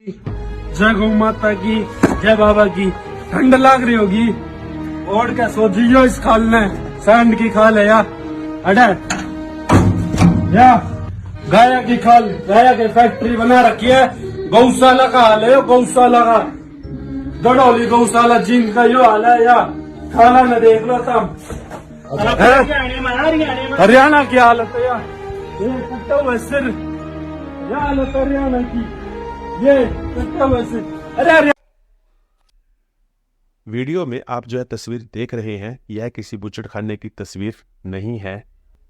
जय गौ माता की, जय बाबा की। ठंड लाग रही होगी, ओढ़ के सो जियो इस खाल ने। सैंड की खाल है या अडे या गाया की खाल, गाया की फैक्ट्री बना रखी है। गौशाला का हाल है, गौशाला का दड़ौली गौशाला जिन का यो हाल है या खाला न देख लो तब। हरियाणा की हालत है यार, ये कट्टा हुआ सिर, ये हालत हरियाणा की, ये कट्टा हुआ सिर। अरे वीडियो में आप जो है तस्वीर देख रहे हैं, यह किसी बुचड़खाने की तस्वीर नहीं है,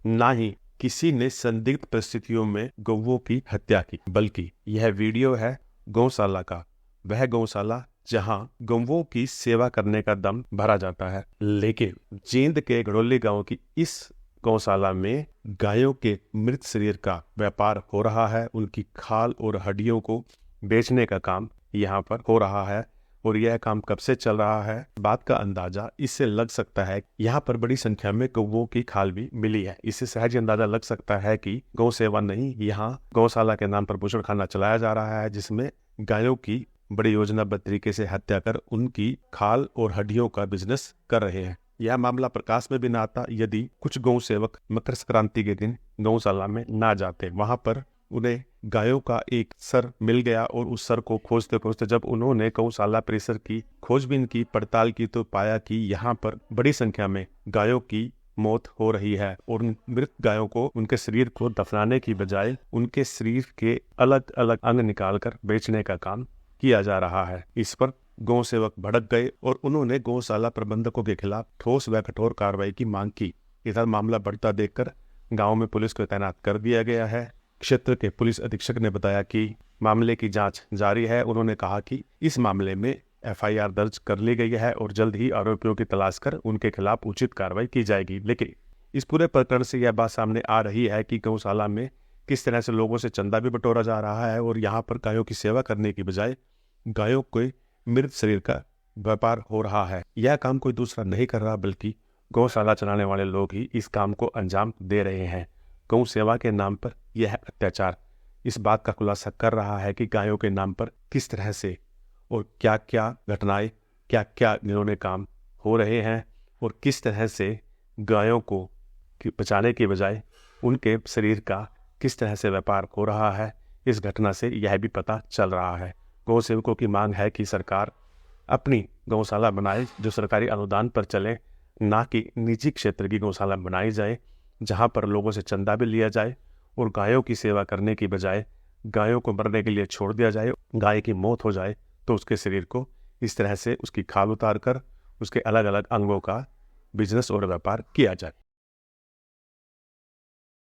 ना ही किसी ने संदिग्ध परिस्थितियों में गौओं की हत्या की, बल्कि यह वीडियो है गौशाला का। वह गौशाला जहां गौओं की सेवा करने का दम भरा जाता है। लेकिन जींद के घड़ोली गांव की इस गौशाला में गायों के मृत शरीर का व्यापार हो रहा है। उनकी खाल और हड्डियों को बेचने का काम यहाँ पर हो रहा है। और यह काम कब से चल रहा है, बात का अंदाजा इससे लग सकता है। यहाँ पर बड़ी संख्या में गौओं की खाल भी मिली है। इससे सहज अंदाजा लग सकता है कि गौ सेवा नहीं, यहाँ गौशाला के नाम पर बुचड़खाना चलाया जा रहा है, जिसमें गायों की बड़ी योजनाबद्ध तरीके से हत्या कर उनकी खाल और हड्डियों का बिजनेस कर रहे हैं। यह मामला प्रकाश में भी ना आता यदि कुछ गौ सेवक मकर संक्रांति के दिन गौशाला में ना जाते। वहां पर उन्हें गायों का एक सर मिल गया और उस सर को खोजते खोजते जब उन्होंने गौशाला परिसर की खोजबीन की, पड़ताल की, तो पाया कि यहाँ पर बड़ी संख्या में गायों की मौत हो रही है। और मृत गायों को, उनके शरीर को दफनाने की बजाय उनके शरीर के अलग अलग अंग निकालकर बेचने का काम किया जा रहा है। इस पर गौ सेवक भड़क गए और उन्होंने गौशाला प्रबंधकों के खिलाफ ठोस व कठोर कार्रवाई की मांग की। इधर मामला बढ़ता देखकर गांव में पुलिस को तैनात कर दिया गया है। क्षेत्र के पुलिस अधीक्षक ने बताया कि मामले की जांच जारी है। उन्होंने कहा कि इस मामले में एफआईआर दर्ज कर ली गई है और जल्द ही आरोपियों की तलाश कर उनके खिलाफ उचित कार्रवाई की जाएगी। लेकिन इस पूरे प्रकरण से यह बात सामने आ रही है कि गौशाला में किस तरह से लोगों से चंदा भी बटोरा जा रहा है और यहाँ पर गायों की सेवा करने की बजाय गायों के मृत शरीर का व्यापार हो रहा है। यह काम कोई दूसरा नहीं कर रहा, बल्कि गौशाला चलाने वाले लोग ही इस काम को अंजाम दे रहे हैं। गौ सेवा के नाम पर यह अत्याचार इस बात का खुलासा कर रहा है कि गायों के नाम पर किस तरह से और क्या क्या घटनाएं, क्या क्या इन्होंने काम हो रहे हैं और किस तरह से गायों को बचाने के बजाय उनके शरीर का किस तरह से व्यापार हो रहा है। इस घटना से यह भी पता चल रहा है। गौ सेवकों की मांग है कि सरकार अपनी गौशाला बनाए जो सरकारी अनुदान पर चले, ना कि निजी क्षेत्र की गौशाला बनाई जाए जहां पर लोगों से चंदा भी लिया जाए और गायों की सेवा करने की बजाय गायों को मरने के लिए छोड़ दिया जाए। गाय की मौत हो जाए तो उसके शरीर को इस तरह से उसकी खाल उतार कर उसके अलग अलग अंगों का बिजनेस और व्यापार किया जाए।